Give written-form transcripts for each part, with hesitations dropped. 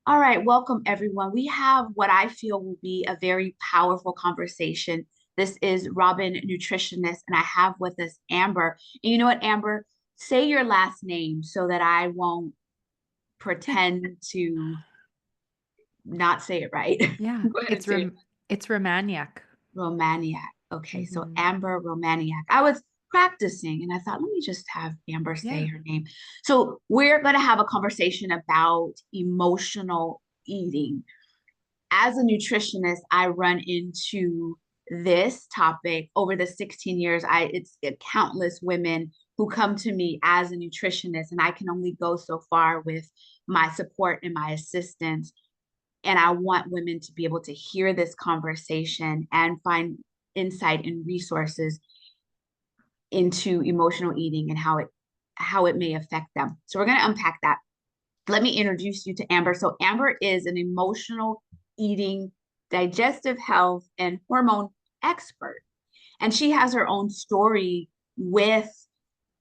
All right, welcome everyone. We have what I feel will be a very powerful conversation. This is Robin-Nutritionist, and I have with us Amber. And you know what, Amber? Say your last name so that I won't pretend to not say it right. Yeah, Go ahead and say it. it's Romaniac. Romaniac. Okay, so hmm Amber Romaniac. I was practicing and I thought, let me just have Amber say Yeah. her name. So we're going to have a conversation about emotional eating. As a nutritionist, I run into this topic over the 16 years. It's countless women who come to me as a nutritionist, and I can only go so far with my support and my assistance. And I want women to be able to hear this conversation and find insight and resources into emotional eating and how it may affect them. So we're going to unpack that. Let me introduce you to Amber. So Amber is an emotional eating, digestive health, and hormone expert. And she has her own story with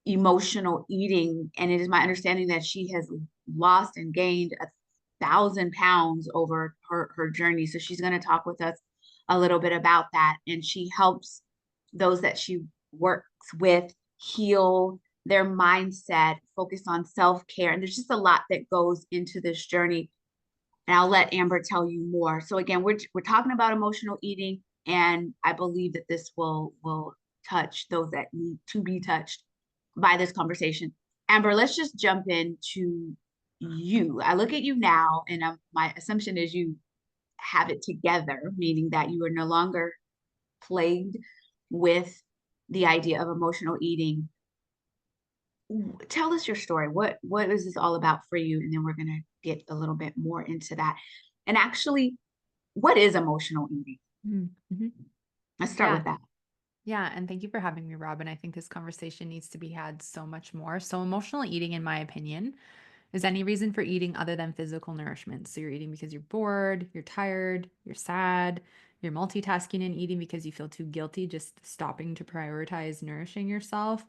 emotional eating. And it is my understanding that she has lost and gained 1,000 pounds over her journey. So she's going to talk with us a little bit about that. And she helps those that she works with heal their mindset, focus on self-care. And there's just a lot that goes into this journey. And I'll let Amber tell you more. So again, we're talking about emotional eating, and I believe that this will touch those that need to be touched by this conversation. Amber, let's just jump into you. I look at you now, and my assumption is you have it together, meaning that you are no longer plagued with the idea of emotional eating. Tell us your story. What is this all about for you? And then we're gonna get a little bit more into that. And actually, what is emotional eating? Mm-hmm. Let's start Yeah. with that. Yeah. And thank you for having me, Robin. I think this conversation needs to be had so much more. So, emotional eating, in my opinion, is any reason for eating other than physical nourishment. So, you're eating because you're bored, you're tired, you're sad, you're multitasking and eating because you feel too guilty, just stopping to prioritize nourishing yourself.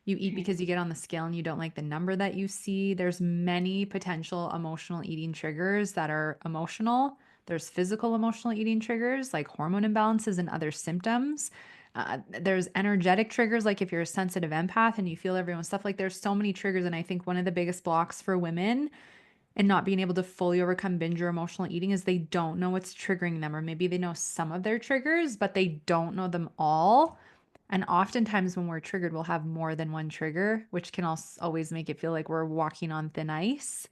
You eat Okay. because you get on the scale and you don't like the number that you see. There's many potential emotional eating triggers that are emotional. There's physical emotional eating triggers like hormone imbalances and other symptoms. There's energetic triggers, like if you're a sensitive empath and you feel everyone's stuff, like there's so many triggers. And I think one of the biggest blocks for women and not being able to fully overcome binge or emotional eating is they don't know what's triggering them, or maybe they know some of their triggers, but they don't know them all. And oftentimes, when we're triggered, we'll have more than one trigger, which can also always make it feel like we're walking on thin ice.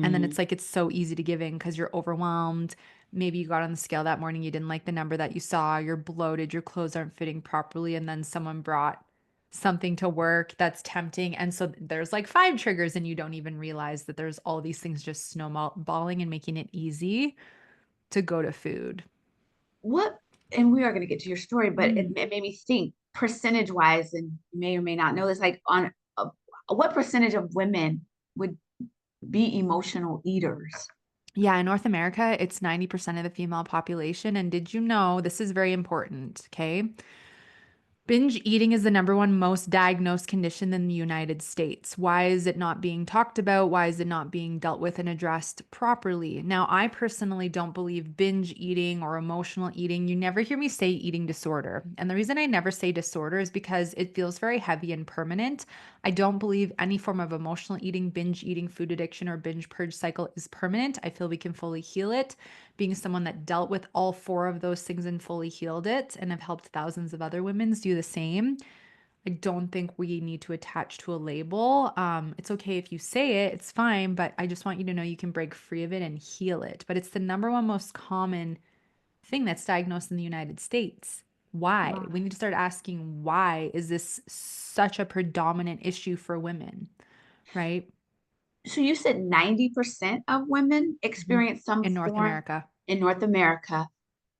And then Mm, it's like it's so easy to give in because you're overwhelmed. Maybe you got on the scale that morning, you didn't like the number that you saw, you're bloated, your clothes aren't fitting properly, and then someone brought something to work that's tempting. And so there's like five triggers, and you don't even realize that there's all these things just snowballing and making it easy to go to food. what? And we are going to get to your story, but it, Mm. it made me think percentage wise, and you may or may not know this. Like what percentage of women would be emotional eaters? Yeah, in North America, it's 90% of the female population. And did you know this is very important? Okay. Binge eating is the number one most diagnosed condition in the United States. Why is it not being talked about? Why is it not being dealt with and addressed properly? Now, I personally don't believe binge eating or emotional eating. You never hear me say eating disorder. And the reason I never say disorder is because it feels very heavy and permanent. I don't believe any form of emotional eating, binge eating, food addiction, or binge purge cycle is permanent. I feel we can fully heal it. Being someone that dealt with all four of those things and fully healed it and have helped thousands of other women do the same, I don't think we need to attach to a label. It's okay if you say it, it's fine, but I just want you to know you can break free of it and heal it. But it's the number one most common thing that's diagnosed in the United States. Why? Wow. We need to start asking, why is this such a predominant issue for women, right? So you said 90% of women Mhm. experience some In North form America. in North America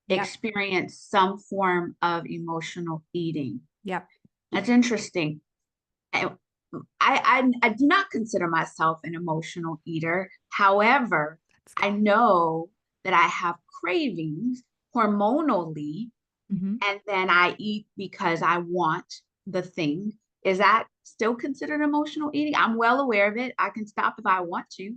Yep. experience some form of emotional eating. Yep. That's interesting. I, I do not consider myself an emotional eater. However, That's I good. know that I have cravings hormonally, Mhm. and then I eat because I want the thing. Is that still considered emotional eating? I'm well aware of it. I can stop if I want to.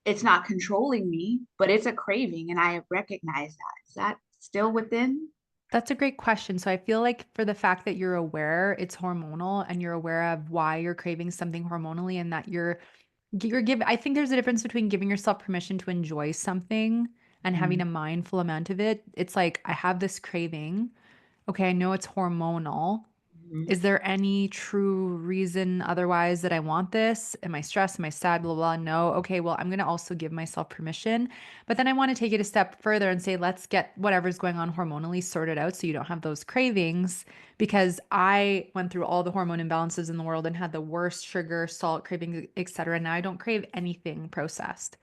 it's not controlling me, but it's a craving and I recognize that. Is that still within? That's a great question. So I feel like for the fact that you're aware it's hormonal and you're aware of why you're craving something hormonally and that you're give I think there's a difference between giving yourself permission to enjoy something and having Mhm. a mindful amount of it. It's like I have this craving. Okay, I know it's hormonal. Mhm. Is there any true reason otherwise that I want this? Am I stressed? Am I sad? Blah, blah, blah. No. Okay, well, I'm going to also give myself permission. But then I want to take it a step further and say, let's get whatever's going on hormonally sorted out so you don't have those cravings. Because I went through all the hormone imbalances in the world and had the worst sugar, salt cravings, etc. Now I don't crave anything processed.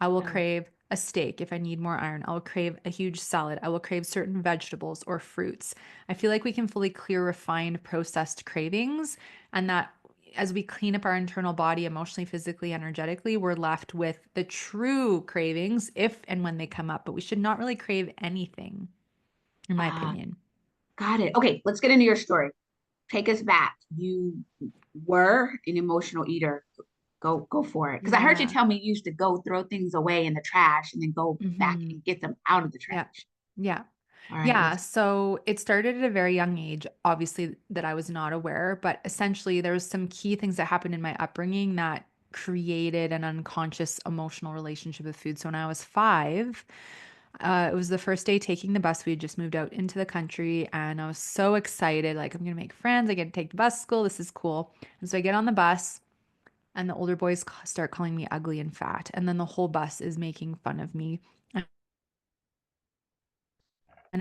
I will Yeah. crave a steak if I need more iron. I will crave a huge salad. I will crave certain vegetables or fruits. I feel like we can fully clear refined processed cravings, and that as we clean up our internal body emotionally, physically, energetically, we're left with the true cravings if and when they come up. But we should not really crave anything, in my Ah, opinion. got it. Okay, let's get into your story. Take us back. You were an emotional eater. Go for it. Because I heard you Yeah. tell me you used to go throw things away in the trash and then go back Hmm. and get them out of the Yeah. trash. Yeah. All right, Yeah, let's. so it started at a very young age, obviously, that I was not aware, but essentially there was some key things that happened in my upbringing that created an unconscious emotional relationship with food. So when I was 5, it was the first day taking the bus. We had just moved out into the country and I was so excited. Like, I'm gonna make friends. I get to take the bus to school. This is cool. And so I get on the bus and the older boys start calling me ugly and fat. And then the whole bus is making fun of me. And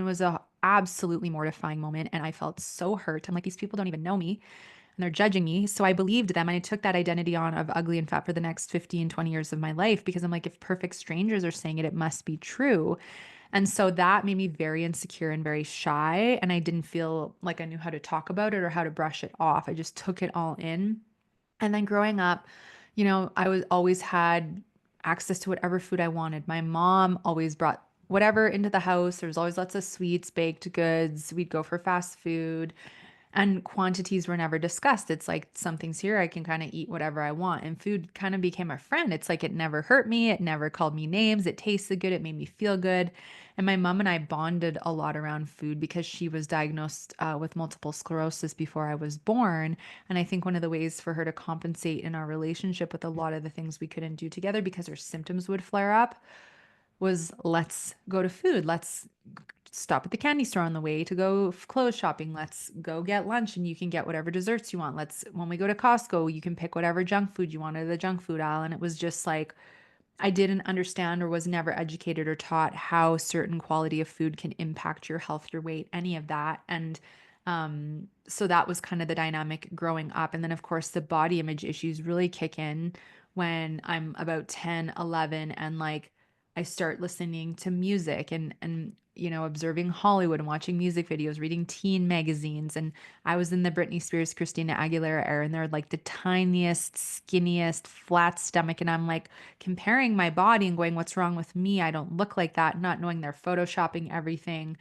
it was a absolutely mortifying moment. And I felt so hurt. I'm like, these people don't even know me and they're judging me. So I believed them. And I took that identity on of ugly and fat for the next 15, 20 years of my life because I'm like, if perfect strangers are saying it, it must be true. And so that made me very insecure and very shy. And I didn't feel like I knew how to talk about it or how to brush it off. I just took it all in. And then growing up, I was always had access to whatever food I wanted. My mom always brought whatever into the house. There was always lots of sweets, baked goods. We'd go for fast food and quantities were never discussed. It's like something's here, I can kind of eat whatever I want. And food kind of became a friend. It's like it never hurt me, it never called me names, it tasted good, it made me feel good. And my mom and I bonded a lot around food because she was diagnosed with multiple sclerosis before I was born. And I think one of the ways for her to compensate in our relationship with a lot of the things we couldn't do together because her symptoms would flare up was let's go to food. Let's stop at the candy store on the way to go clothes shopping. Let's go get lunch and you can get whatever desserts you want. When we go to Costco, you can pick whatever junk food you want at the junk food aisle. And it was just like, I didn't understand or was never educated or taught how certain quality of food can impact your health, your weight, any of that. And so that was kind of the dynamic growing up. And then, of course, the body image issues really kick in when I'm about 10, 11, and like I start listening to music and observing Hollywood and watching music videos, reading teen magazines. And I was in the Britney Spears, Christina Aguilera era, and they're like the tiniest, skinniest, flat stomach. And I'm like, comparing my body and going, what's wrong with me? I don't look like that, not knowing they're photoshopping everything.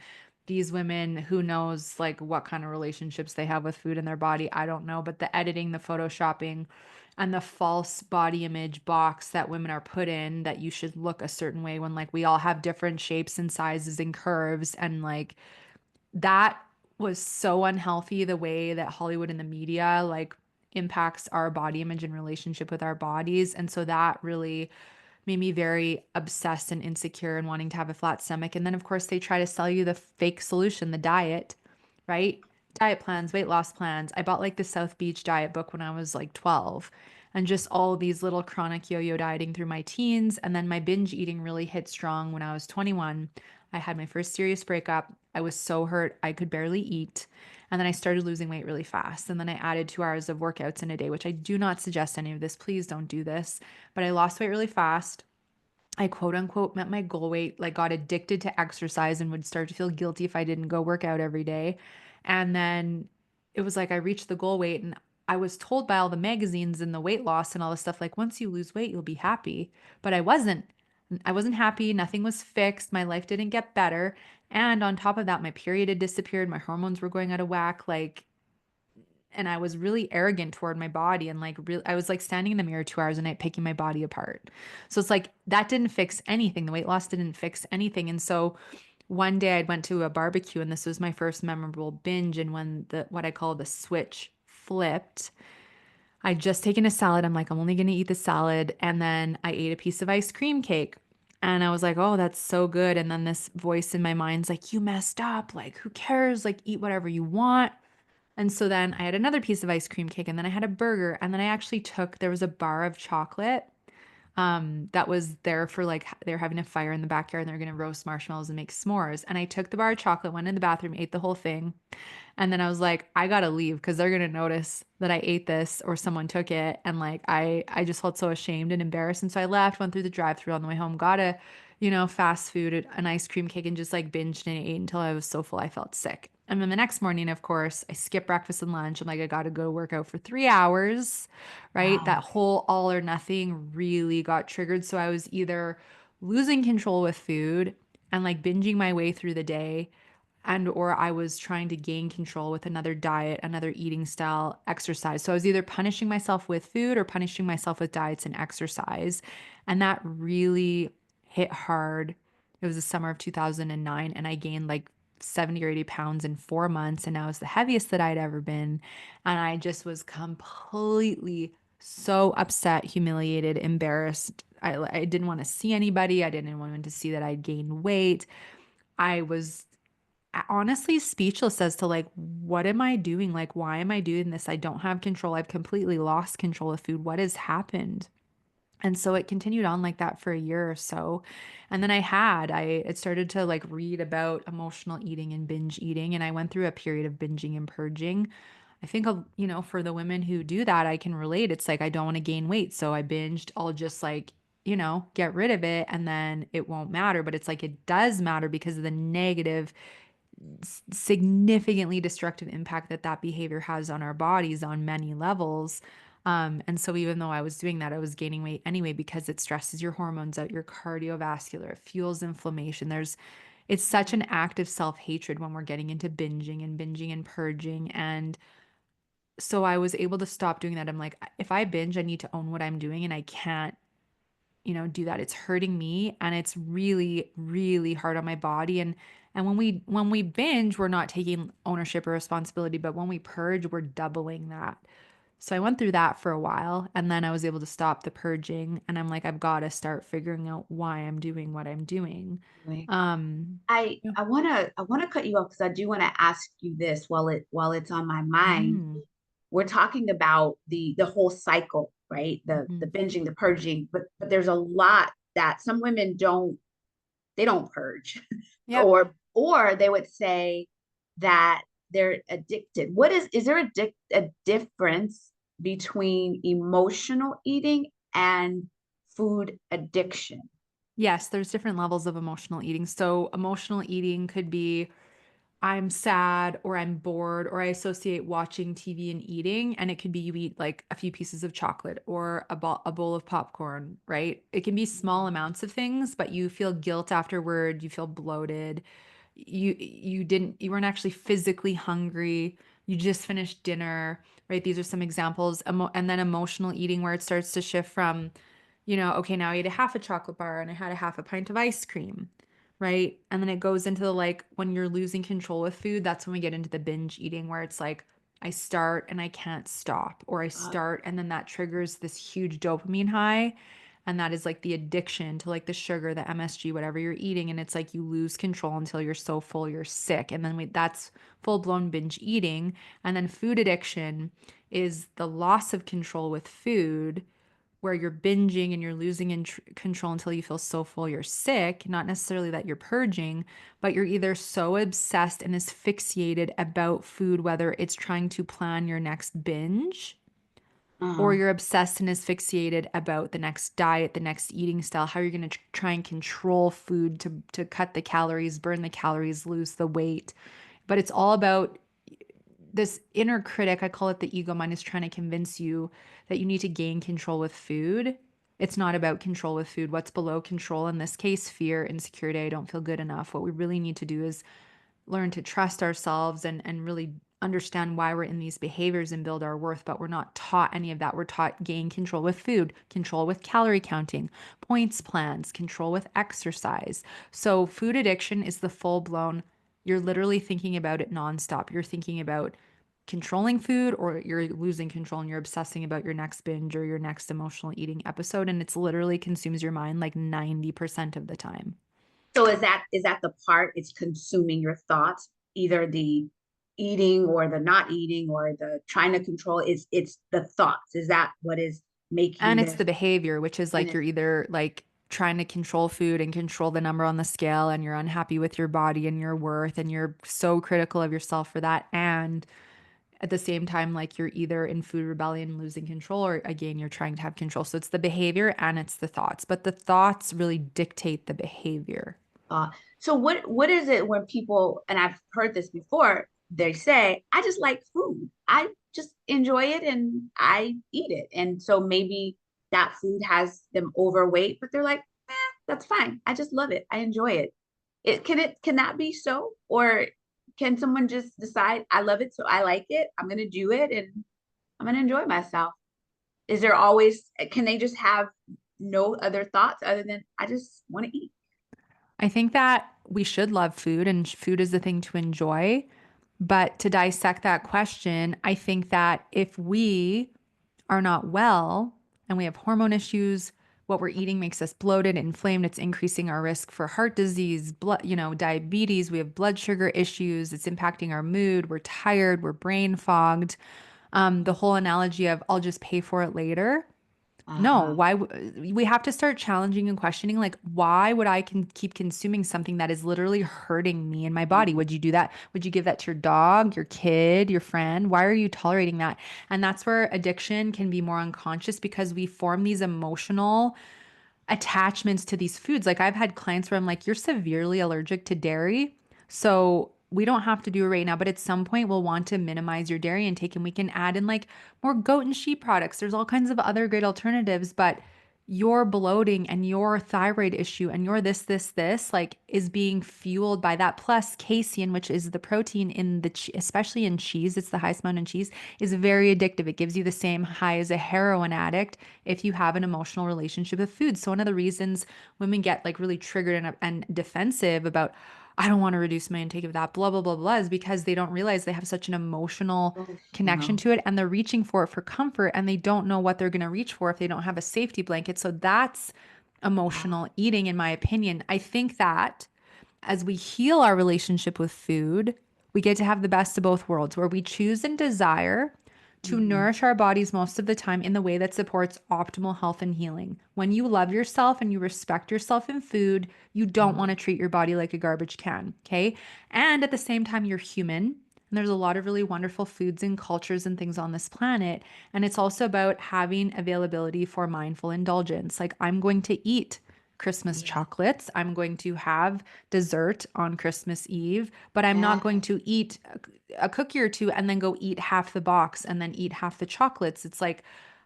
These women, who knows like what kind of relationships they have with food in their body? I don't know. But the editing, the photoshopping, and the false body image box that women are put in that you should look a certain way when like we all have different shapes and sizes and curves and like that was so unhealthy the way that Hollywood and the media like impacts our body image and relationship with our bodies. And so that really made me very obsessed and insecure and wanting to have a flat stomach. And then, of course, they try to sell you the fake solution, the diet, right? Diet plans, weight loss plans. I bought like the South Beach diet book when I was like 12 and just all these little chronic yo yo dieting through my teens. And then my binge eating really hit strong when I was 21. I had my first serious breakup. I was so hurt, I could barely eat. And then I started losing weight really fast. And then I added 2 hours of workouts in a day, which I do not suggest any of this. Please don't do this. But I lost weight really fast. I quote unquote met my goal weight, like got addicted to exercise and would start to feel guilty if I didn't go work out every day. And then it was like I reached the goal weight and I was told by all the magazines and the weight loss and all this stuff, like once you lose weight, you'll be happy. But I wasn't. I wasn't happy. Nothing was fixed. My life didn't get better. And on top of that, my period had disappeared. My hormones were going out of whack. Like and I was really arrogant toward my body and like real I was like standing in the mirror 2 hours a night picking my body apart. So it's like that didn't fix anything. The weight loss didn't fix anything. And so one day I went to a barbecue and this was my first memorable binge. And when the what I call the switch flipped, I'd just taken a salad. I'm like, I'm only gonna eat the salad. And then I ate a piece of ice cream cake. And I was like, oh, that's so good. And then this voice in my mind's like, you messed up. Like, who cares? Like, eat whatever you want. And so then I had another piece of ice cream cake and then I had a burger. And then I actually there was a bar of chocolate that was there for like they're having a fire in the backyard and they're going to roast marshmallows and make s'mores. And I took the bar of chocolate, went in the bathroom, ate the whole thing. And then I was like, I gotta leave because they're gonna notice that I ate this or someone took it. And like I just felt so ashamed and embarrassed. And so I left, went through the drive-through on the way home, got a, fast food, an ice cream cake, and just like binged and ate until I was so full I felt sick. And then the next morning, of course, I skipped breakfast and lunch. I'm like, I gotta go work out for 3 hours, right? That Wow. whole all or nothing really got triggered. So I was either losing control with food and like binging my way through the day and or I was trying to gain control with another diet, another eating style, exercise. So I was either punishing myself with food or punishing myself with diets and exercise. And that really hit hard. It was the summer of 2009 and I gained like 70 or 80 pounds in 4 months and I was the heaviest that I'd ever been. And I just was completely so upset, humiliated, embarrassed. I didn't want to see anybody. I didn't want to see that I'd gained weight. I was honestly speechless as to like what am I doing? Like why am I doing this? I don't have control. I've completely lost control of food. What has happened? And so it continued on like that for a year or so. And then I it started to like read about emotional eating and binge eating and I went through a period of binging and purging. I think for the women who do that, I can relate. It's like I don't want to gain weight, so I binged. I'll just like get rid of it and then it won't matter. But it's like it does matter because of the negative significantly destructive impact that that behavior has on our bodies on many levels. And so even though I was doing that, I was gaining weight anyway because it stresses your hormones out, your cardiovascular, it fuels inflammation. It's such an act of self-hatred when we're getting into binging and purging. And so I was able to stop doing that. I'm like, if I binge, I need to own what I'm doing and I can't do that. It's hurting me and it's really, really hard on my body. And when we binge, we're not taking ownership or responsibility, but when we purge, we're doubling that. So I went through that for a while and then I was able to stop the purging and I'm like, I've got to start figuring out why I'm doing what I'm doing. Right. I Yeah. I want to I want to cut you off because I do want to ask you this while it's on my mind. Mm, We're talking about the whole cycle, right? The mhm. binging, the purging, but there's a lot that some women don't purge Yep. or they would say that they're addicted. Is there a difference between emotional eating and food addiction? Yes, there's different levels of emotional eating. So emotional eating could be I'm sad or I'm bored or I associate watching TV and eating and it could be you eat like a few pieces of chocolate or a bowl of popcorn, right? It can be small amounts of things, but you feel guilt afterward, you feel bloated. You weren't actually physically hungry. You just finished dinner, right? These are some examples. And then emotional eating where it starts to shift from, okay, now I ate a half a chocolate bar and I had a half a pint of ice cream, right? And then it goes into the like when you're losing control with food, that's when we get into the binge eating where it's like I start and I can't stop, or I Uh, start and then that triggers this huge dopamine high. And that is like the addiction to like the sugar, the MSG, whatever you're eating. And it's like you lose control until you're so full, you're sick. And then that's full blown binge eating. And then food addiction is the loss of control with food where you're binging and you're losing control until you feel so full you're sick, not necessarily that you're purging, but you're either so obsessed and asphyxiated about food, whether it's trying to plan your next binge or uh, you're obsessed and asphyxiated about the next diet, the next eating style, how you're going to try and control food to cut the calories, burn the calories, lose the weight. But it's all about this inner critic, I call it the ego mind, is trying to convince you that you need to gain control with food. It's not about control with food. What's below control in this case, fear, insecurity, I don't feel good enough. What we really need to do is learn to trust ourselves and really understand why we're in these behaviors and build our worth, but we're not taught any of that. We're taught gain control with food, control with calorie counting, points plans, control with exercise. So food addiction is the full blown, you're literally thinking about it nonstop. You're thinking about controlling food, or you're losing control and you're obsessing about your next binge or your next emotional eating episode. And it's literally consumes your mind like 90% of the time. So is that the part it's consuming your thoughts, either the eating or the not eating or the trying to control is it's the thoughts. Is that what is making And it's this the behavior, which is and like it's you're either like trying to control food and control the number on the scale, and you're unhappy with your body and your worth, and you're so critical of yourself for that. And at the same time, like you're either in food rebellion, losing control, or again, you're trying to have control. So it's the behavior and it's the thoughts, but the thoughts really dictate the behavior. uh so what is it when people, and I've heard this before, they say, I just like food. I just enjoy it and I eat it. And so maybe that food has them overweight, but they're like, that's fine. I just love it. I enjoy it. Can that be so? Or can someone just decide I love it, so I like it, I'm gonna do it and I'm gonna enjoy myself? Is there always can they just have no other thoughts other than I just want to eat? I think that we should love food and food is the thing to enjoy. But to dissect that question, I think that if we are not well and we have hormone issues, what we're eating makes us bloated, inflamed, it's increasing our risk for heart disease, blood, diabetes, we have blood sugar issues, it's impacting our mood, we're tired, we're brain fogged. The whole analogy of I'll just pay for it later. No, Uh-huh. we have to start challenging and questioning, like, why would I keep consuming something that is literally hurting me and my body? Mhm. Would you do that? Would you give that to your dog, your kid, your friend? Why are you tolerating that? And that's where addiction can be more unconscious, because we form these emotional attachments to these foods. Like I've had clients where I'm like, you're severely allergic to dairy. So we don't have to do it right now, but at some point we'll want to minimize your dairy intake and we can add in like more goat and sheep products. There's all kinds of other great alternatives, but your bloating and your thyroid issue and your this like is being fueled by that, plus casein, which is the protein in especially in cheese, it's the highest amount in cheese, is very addictive. It gives you the same high as a heroin addict if you have an emotional relationship with food. So one of the reasons women get like really triggered and defensive about, I don't want to reduce my intake of that, blah, blah, blah, blah, is because they don't realize they have such an emotional connection Emotional. to it and they're reaching for it for comfort and they don't know what they're going to reach for if they don't have a safety blanket. So that's Wow. emotional eating, in my opinion. I think that as we heal our relationship with food, we get to have the best of both worlds where we choose and desire to Mhm. nourish our bodies most of the time in the way that supports optimal health and healing. When you love yourself and you respect yourself in food, you don't want to treat your body like a garbage can, okay? And at the same time, you're human. And there's a lot of really wonderful foods and cultures and things on this planet. And it's also about having availability for mindful indulgence. Like, I'm going to eat Christmas Yeah. chocolates. I'm going to have dessert on Christmas Eve, but I'm not Yeah. going to eat a cookie or two and then go eat half the box and then eat half the chocolates. It's like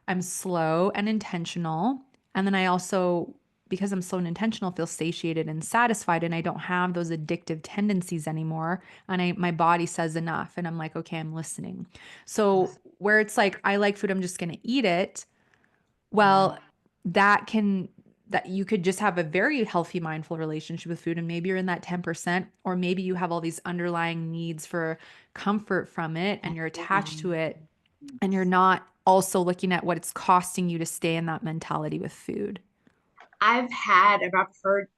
I'm slow and intentional. And then I also, because I'm slow and intentional, feel satiated and satisfied and I don't have those addictive tendencies anymore. And my body says enough. And I'm like, okay, I'm listening. So where it's like, I like food, I'm just going to eat it. Yeah. Well, that can that you could just have a very healthy mindful relationship with food and maybe you're in that 10%, or maybe you have all these underlying needs for comfort from it and you're attached to it and you're not also looking at what it's costing you to stay in that mentality with food. I've heard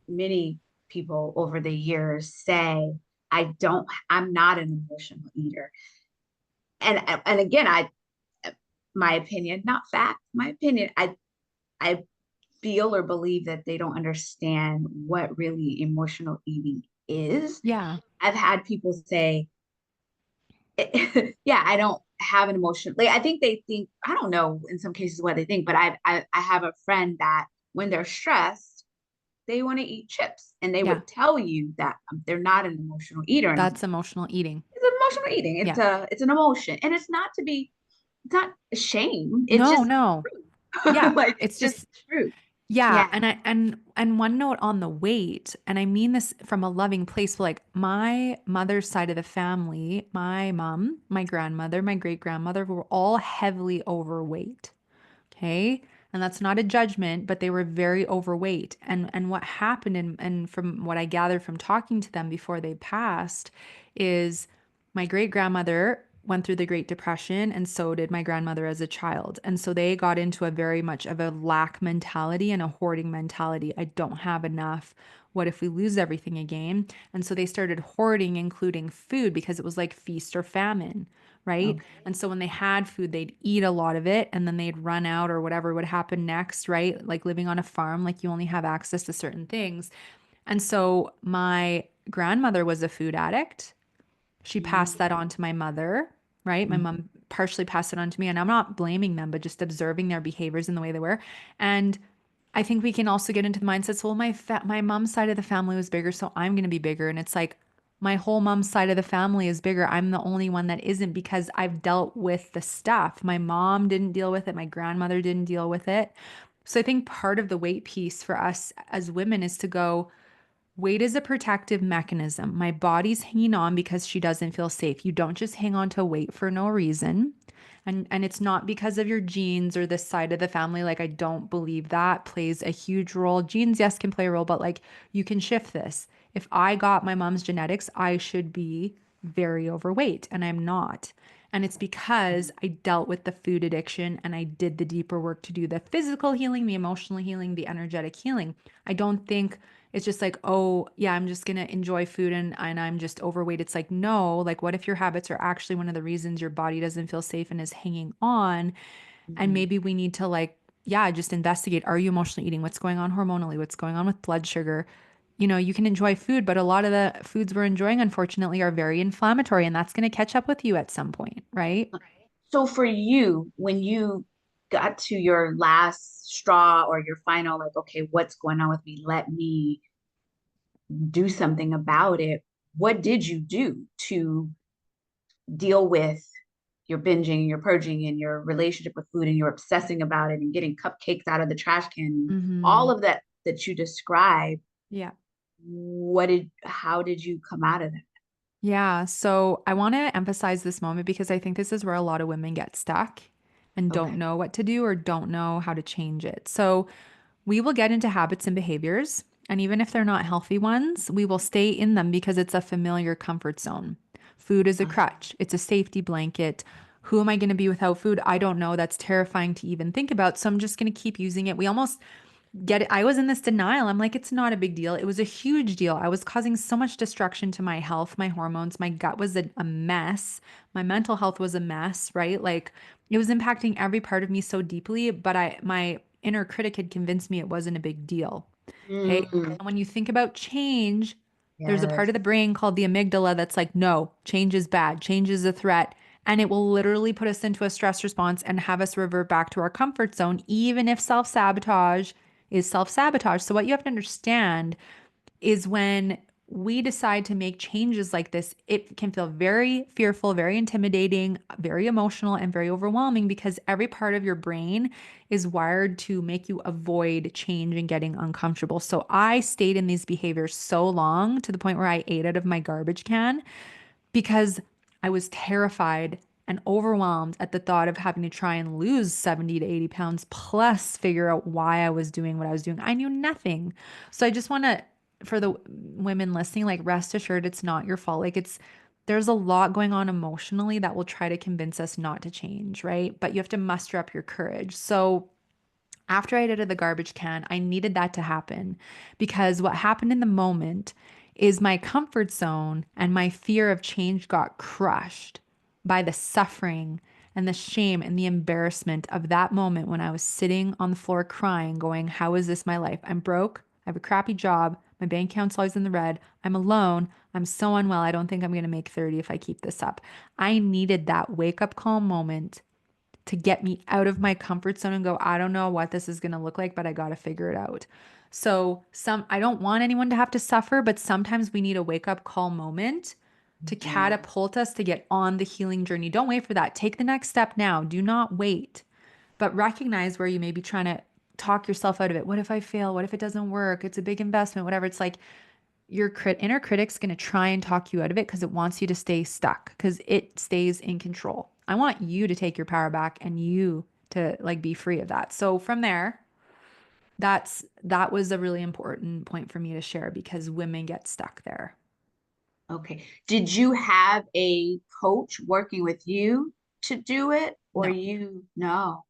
many people over the years say, I'm not an emotional eater. And again, my opinion, not fact, my opinion, I feel or believe that they don't understand what really emotional eating is. Yeah. I've had people say, yeah, I don't have an emotion. Like I think they think, I don't know in some cases what they think, but I have a friend that when they're stressed, they want to eat chips and they Yeah. would tell you that they're not an emotional eater. And I'm That's like, emotional eating. it's emotional eating. Yeah. It's an emotion. And it's not a shame. It's No, just no. true. Yeah. Like It's it's just just true. Yeah, Yeah. and one note on the weight, and I mean this from a loving place, but like my mother's side of the family, my mom, my grandmother, my great grandmother were all heavily overweight. Okay. And that's not a judgment, but they were very overweight. And what happened, and from what I gathered from talking to them before they passed, is my great grandmother went through the Great Depression, and so did my grandmother as a child. And so they got into a very much of a lack mentality and a hoarding mentality. I don't have enough. What if we lose everything again? And so they started hoarding, including food, because it was like feast or famine, right? Okay. And so when they had food, they'd eat a lot of it and then they'd run out or whatever would happen next, right? Like living on a farm, like you only have access to certain things. And so my grandmother was a food addict. She passed that on to my mother, right? My Mm-hmm. mom partially passed it on to me, and I'm not blaming them, but just observing their behaviors and the way they were. And I think we can also get into the mindsets, well, my mom's side of the family was bigger, so I'm going to be bigger. And it's like my whole mom's side of the family is bigger. I'm the only one that isn't because I've dealt with the stuff. My mom didn't deal with it. My grandmother didn't deal with it. So I think part of the weight piece for us as women is to go, weight is a protective mechanism. My body's hanging on because she doesn't feel safe. You don't just hang on to weight for no reason. And it's not because of your genes or this side of the family. Like I don't believe that plays a huge role. Genes, yes, can play a role, but like you can shift this. If I got my mom's genetics, I should be very overweight and I'm not. And it's because I dealt with the food addiction and I did the deeper work to do the physical healing, the emotional healing, the energetic healing. I don't think it's just like, oh, yeah, I'm just gonna enjoy food and I'm just overweight. It's like, no, like what if your habits are actually one of the reasons your body doesn't feel safe and is hanging on? And Mm-hmm. maybe we need to like, yeah, just investigate. Are you emotionally eating? What's going on hormonally? What's going on with blood sugar? You know, you can enjoy food, but a lot of the foods we're enjoying, unfortunately, are very inflammatory, and that's going to catch up with you at some point, right? So for you, when you got to your last straw or your final, like, okay, what's going on with me? Let me do something about it. What did you do to deal with your binging, your purging, and your relationship with food, and you're obsessing about it and getting cupcakes out of the trash can, and all Hmm. of that that you described? Yeah. How did you come out of that? Yeah. So I want to emphasize this moment because I think this is where a lot of women get stuck and don't Okay. know what to do or don't know how to change it. So we will get into habits and behaviors. And even if they're not healthy ones, we will stay in them because it's a familiar comfort zone. Food is a crutch, it's a safety blanket. Who am I going to be without food? I don't know. That's terrifying to even think about. So I'm just going to keep using it. We almost get it. I was in this denial. I'm like, it's not a big deal. It was a huge deal. I was causing so much destruction to my health, my hormones. My gut was a mess. My mental health was a mess, right? Like it was impacting every part of me so deeply, but my inner critic had convinced me it wasn't a big deal. Okay. Mm, And when you think about change, there's a part yes. of the brain called the amygdala that's like, no, change is bad, change is a threat. And it will literally put us into a stress response and have us revert back to our comfort zone, even if self sabotage is self sabotage. So, what you have to understand is when we decide to make changes like this, it can feel very fearful, very intimidating, very emotional, and very overwhelming because every part of your brain is wired to make you avoid change and getting uncomfortable. So I stayed in these behaviors so long to the point where I ate out of my garbage can because I was terrified and overwhelmed at the thought of having to try and lose 70 to 80 pounds, plus figure out why I was doing what I was doing. I knew nothing. So I just want to, for the women listening, like rest assured it's not your fault. Like there's a lot going on emotionally that will try to convince us not to change, right? But you have to muster up your courage. So after I did the garbage can, I needed that to happen because what happened in the moment is my comfort zone and my fear of change got crushed by the suffering and the shame and the embarrassment of that moment when I was sitting on the floor crying, going, how is this my life? I'm broke. I have a crappy job. My bank account's always in the red. I'm alone. I'm so unwell. I don't think I'm going to make 30 if I keep this up. I needed that wake up call moment to get me out of my comfort zone and go, I don't know what this is going to look like, but I got to figure it out. So I don't want anyone to have to suffer, but sometimes we need a wake up call moment to Mhm. catapult us to get on the healing journey. Don't wait for that. Take the next step now. Do not wait, but recognize where you may be trying to talk yourself out of it. What if I fail? What if it doesn't work? It's a big investment, whatever. It's like your inner critic's going to try and talk you out of it because it wants you to stay stuck because it stays in control. I want you to take your power back and you to like be free of that. So from there, that was a really important point for me to share because women get stuck there. Okay. Did you have a coach working with you to do it, or No. you? No.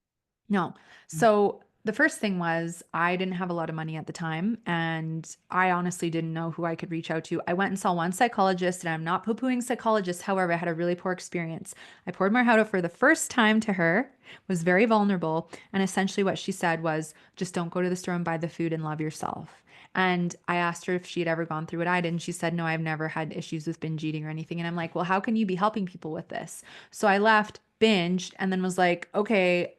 No. So the first thing was I didn't have a lot of money at the time, and I honestly didn't know who I could reach out to. I went and saw one psychologist, and I'm not poo-pooing psychologists. However, I had a really poor experience. I poured my heart out for the first time to her, was very vulnerable, and essentially what she said was just don't go to the store and buy the food and love yourself. And I asked her if she had ever gone through what I did, and she said, no, I've never had issues with binge eating or anything. And I'm like, well, how can you be helping people with this? So I left, binged, and then was like, okay,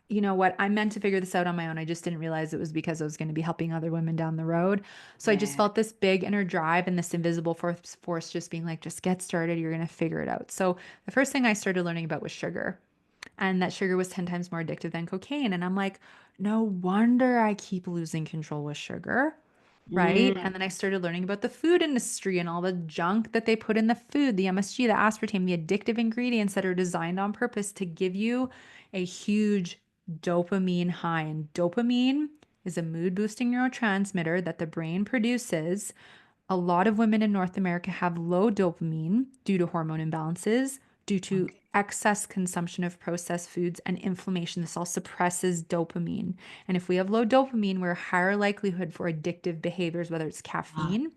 you know what? I meant to figure this out on my own. I just didn't realize it was because I was going to be helping other women down the road. So I just Yeah. felt this big inner drive and this invisible force just being like, just get started. You're going to figure it out. So the first thing I started learning about was sugar, and that sugar was 10 times more addictive than cocaine. And I'm like, no wonder I keep losing control with sugar. Right. Mm, And then I started learning about the food industry and all the junk that they put in the food, the MSG, the aspartame, the addictive ingredients that are designed on purpose to give you a huge dopamine high. And dopamine is a mood boosting neurotransmitter that the brain produces. A lot of women in North America have low dopamine due to hormone imbalances, due to okay. excess consumption of processed foods and inflammation. This all suppresses dopamine. And if we have low dopamine, we're higher likelihood for addictive behaviors, whether it's Ah, caffeine,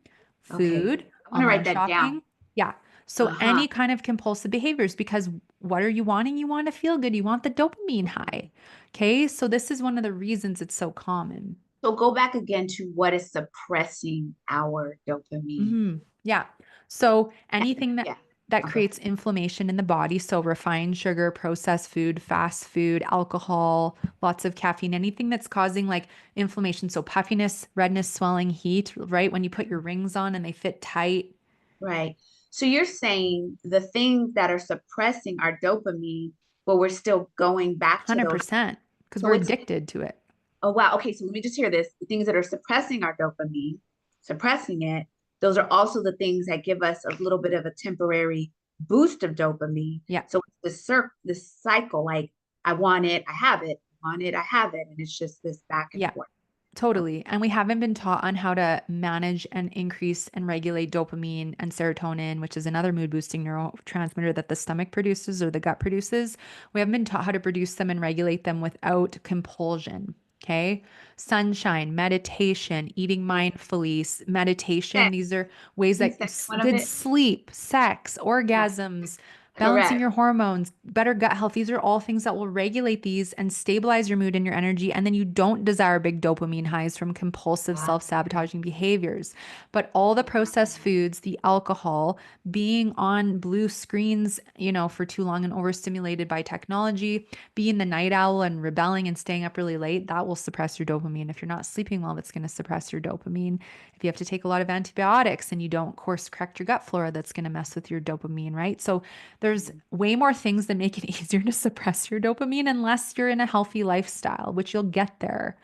okay. food, I'm gonna write online that down. shopping. Yeah. So Uh-huh. any kind of compulsive behaviors, because what are you wanting? You want to feel good. You want the dopamine high. Okay. So this is one of the reasons it's so common. So go back again to what is suppressing our dopamine. Yeah. So And anything that yeah. that Oh, go ahead. creates inflammation in the body, so refined sugar, processed food, fast food, alcohol, lots of caffeine, anything that's causing like inflammation, so puffiness, redness, swelling, heat, right? When you put your rings on and they fit tight, Right. So you're saying the things that are suppressing our dopamine, but we're still going back to those. 100%, because we're So it's, addicted to it. oh wow. Okay, so let me just hear this. The things that are suppressing our dopamine, suppressing it, those are also the things that give us a little bit of a temporary boost of dopamine. Yeah. So it's this cycle, like I want it, I have it, I want it, I have it. And it's just this back and Yeah. forth. Okay. Totally. And we haven't been taught on how to manage and increase and regulate dopamine and serotonin, which is another mood boosting neurotransmitter that the stomach produces or the gut produces. We haven't been taught how to produce them and regulate them without compulsion. Okay. Sunshine, meditation, eating Yeah. mindfully, meditation. Sex. These are ways Isn't that sex one of good it? sleep, sex, Yeah. orgasms, balancing Correct. your hormones, better gut health. These are all things that will regulate these and stabilize your mood and your energy. And then you don't desire big dopamine highs from compulsive Ah, self sabotaging behaviors. But all the processed foods, the alcohol, being on blue screens, for too long and overstimulated by technology, being the night owl and rebelling and staying up really late, that will suppress your dopamine. If you're not sleeping well, that's going to suppress your dopamine. If you have to take a lot of antibiotics and you don't course correct your gut flora, that's going to mess with your dopamine, right? So there's way more things that make it easier to suppress your dopamine unless you're in a healthy lifestyle, which you'll get there.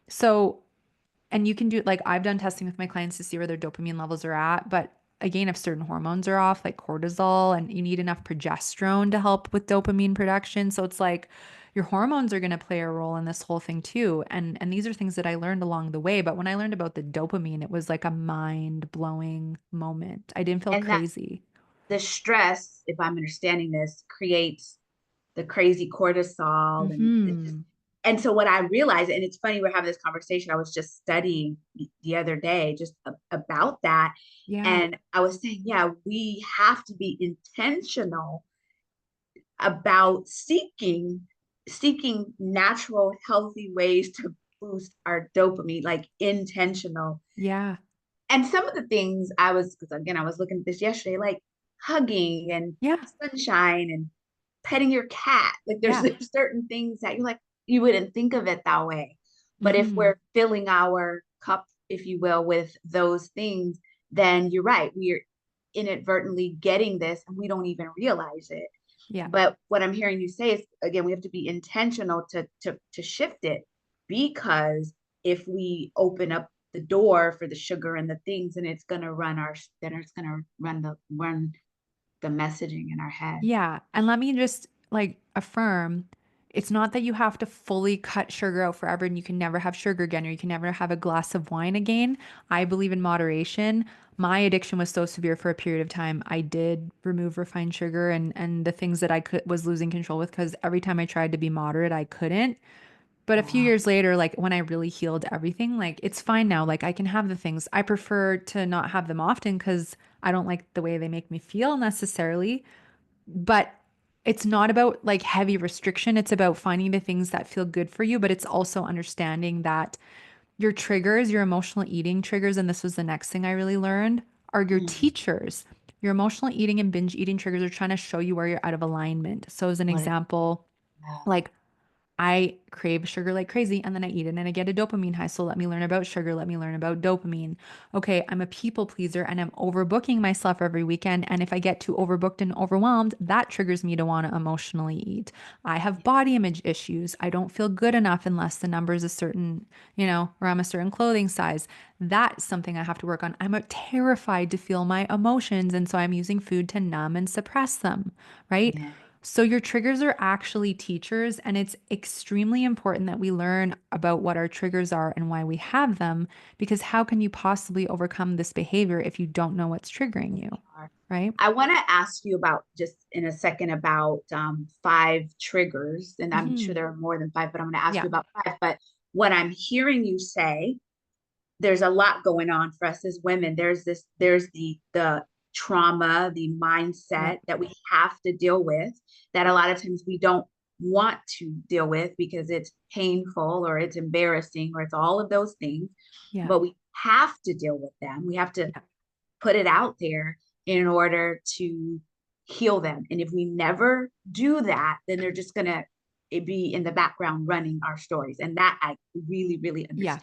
So, and you can do like I've done testing with my clients to see where their dopamine levels are at, but again, if certain hormones are off, like cortisol, and you need enough progesterone to help with dopamine production. So it's like your hormones are going to play a role in this whole thing too. And these are things that I learned along the way, but when I learned about the dopamine, it was like a mind-blowing moment. I didn't feel and that crazy. the stress, if I'm understanding this, creates the crazy cortisol and it just Mhm. and so what I realized, and it's funny we're having this conversation, I was just studying the other day just about that. Yeah. And I was saying, yeah, we have to be intentional about seeking natural, healthy ways to boost our dopamine, like intentional. Yeah. And some of the things I was, because again, I was looking at this yesterday, like hugging and Yeah. sunshine and petting your cat. Like there's Yeah. there's certain things that you're like, you wouldn't think of it that way. But if Mhm. we're filling our cup, if you will, with those things, then you're right. We're inadvertently getting this and we don't even realize it. Yeah. But what I'm hearing you say is again, we have to be intentional to shift it because if we open up the door for the sugar and the things, and it's gonna run the messaging in our head. Yeah. And let me just like affirm it's not that you have to fully cut sugar out forever and you can never have sugar again or you can never have a glass of wine again. I believe in moderation. My addiction was so severe for a period of time. I did remove refined sugar and the things that I could was losing control with because every time I tried to be moderate, I couldn't. But a few Wow. years later, like when I really healed everything, like it's fine now. Like I can have the things. I prefer to not have them often because I don't like the way they make me feel necessarily. But it's not about like heavy restriction. It's about finding the things that feel good for you, but it's also understanding that your triggers, your emotional eating triggers, and this was the next thing I really learned, are your Mm, teachers. Your emotional eating and binge eating triggers are trying to show you where you're out of alignment. So, as an what it, example, yeah, like I crave sugar like crazy and then I eat it and I get a dopamine high. So let me learn about sugar. Let me learn about dopamine. Okay, I'm a people pleaser and I'm overbooking myself every weekend. And if I get too overbooked and overwhelmed, that triggers me to want to emotionally eat. I have body image issues. I don't feel good enough unless the number is a certain, or I'm a certain clothing size. That's something I have to work on. I'm terrified to feel my emotions. And so I'm using food to numb and suppress them, right? yeah, So, your triggers are actually teachers, and it's extremely important that we learn about what our triggers are and why we have them. Because, how can you possibly overcome this behavior if you don't know what's triggering you? are. Right? I want to ask you about just in a second about five triggers, and I'm sure Hmm. there are more than five, but I'm going to ask Yeah. you about five. But what I'm hearing you say, there's a lot going on for us as women. There's the trauma, the Yeah. mindset that we have to deal with that a lot of times we don't want to deal with because it's painful or it's embarrassing or it's all of those things, Yeah. but we have to deal with them. We have to Yeah. put it out there in order to heal them. And if we never do that, then they're just gonna be in the background running our stories. And that I really, really Yeah. understand.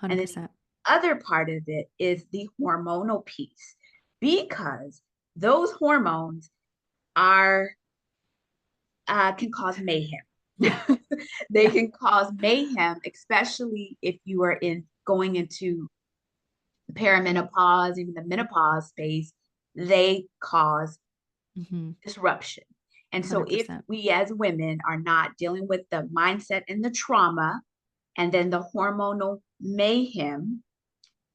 And then the 100%. other part of it is the hormonal piece, because those hormones are can cause mayhem. Yeah. They Yeah. can cause mayhem, especially if you are in going into perimenopause, even the menopause space. They cause Hmm. disruption. And so, if 100%. we as women are not dealing with the mindset and the trauma, and then the hormonal mayhem,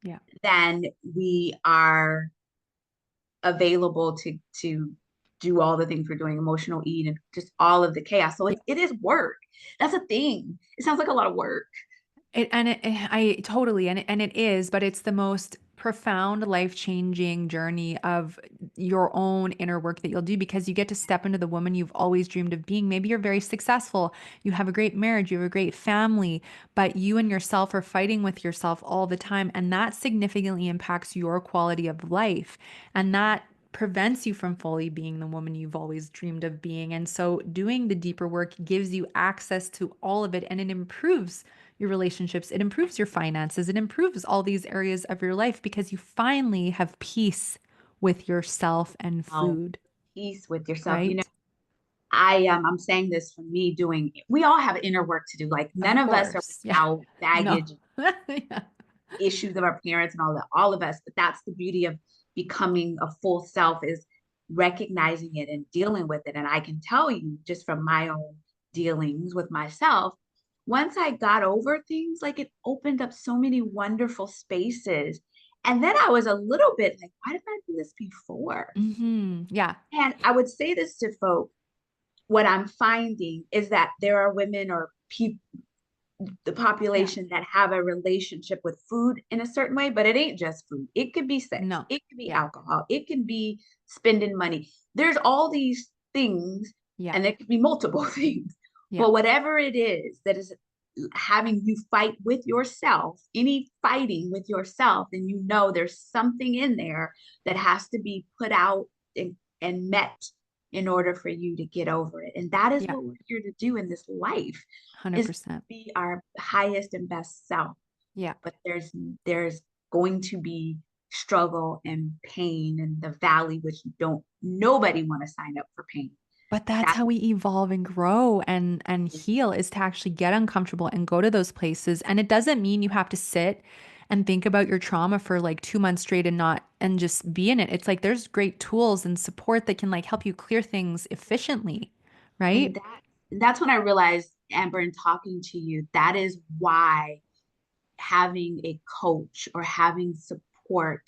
Yeah. then we are available to do all the things we're doing, emotional eat and just all of the chaos. So it is work. That's a thing. It sounds like a lot of work. I totally, and it is, but it's the most profound, life-changing journey of your own inner work that you'll do because you get to step into the woman you've always dreamed of being. Maybe you're very successful, you have a great marriage, you have a great family, but you and yourself are fighting with yourself all the time, and that significantly impacts your quality of life. And that prevents you from fully being the woman you've always dreamed of being. And so doing the deeper work gives you access to all of it and it improves your relationships, it improves your finances, it improves all these areas of your life because you finally have peace with yourself and Oh, food, peace with yourself. right? I'm saying this from me doing, we all have inner work to do. Like Of none of us are course. Yeah. without No. baggage, Yeah. issues of our parents and all that, all of us. But that's the beauty of becoming a full self, is recognizing it and dealing with it. And I can tell you just from my own dealings with myself, once I got over things, like it opened up so many wonderful spaces. And then I was a little bit like, why didn't I do this before? Yeah. And I would say this to folks, what I'm finding is that there are women or people, the Yeah. population that have a relationship with food in a certain way, but it ain't just food. It could be sex, No. it could be Yeah. alcohol, it can be spending money. There's all these things, Yeah. and it could be multiple things. Yeah. But whatever it is that is having you fight with yourself, any fighting with yourself, then you know there's something in there that has to be put out and met in order for you to get over it. And that is Yeah. what we're here to do in this life, is 100%. be our highest and best self. Yeah. But there's going to be struggle and pain and the valley, which don't nobody want to sign up for pain. But that's That's how we evolve and grow and heal, is to actually get uncomfortable and go to those places. And it doesn't mean you have to sit and think about your trauma for like 2 months straight and not and just be in it. It's like there's great tools and support that can like help you clear things efficiently, and right? that's when I realized, Amber, in talking to you, that is why having a coach or having support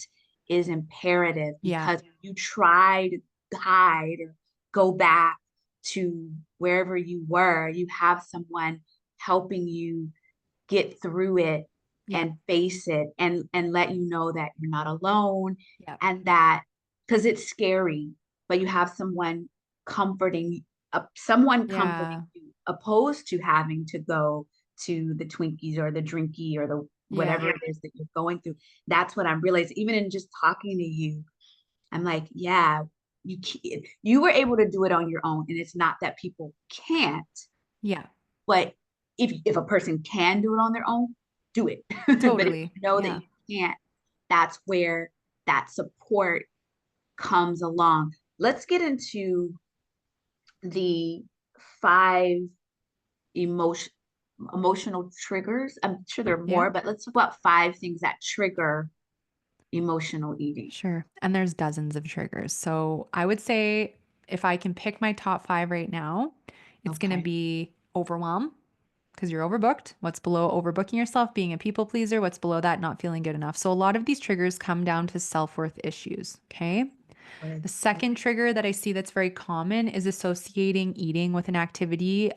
is imperative, Yeah. because you try to hide or go back to wherever you were, you have someone helping you get through it Yeah. and face it, and let you know that you're not alone, Yeah. and that, because it's scary, but you have comforting someone comforting Yeah. you, opposed to having to go to the Twinkies or the drinky or the Yeah. whatever it is that you're going through. That's what I'm realizing. Even in just talking to you, I'm like, yeah, you were able to do it on your own, and it's not that people can't, Yeah. but if a person can do it on their own, do it. But if Totally. you know that Yeah. you can't, that's where that support comes along. Let's get into the five emotion emotional triggers. I'm sure there are Yeah. more, but let's talk about five things that trigger emotional eating. Sure. And there's dozens of triggers. So I would say if I can pick my top five right now, it's going to Okay. be overwhelm because you're overbooked. What's below overbooking yourself, being a people pleaser? What's below that, not feeling good enough? So a lot of these triggers come down to self worth issues. Okay. Good. The second trigger that I see that's very common is associating eating with an activity,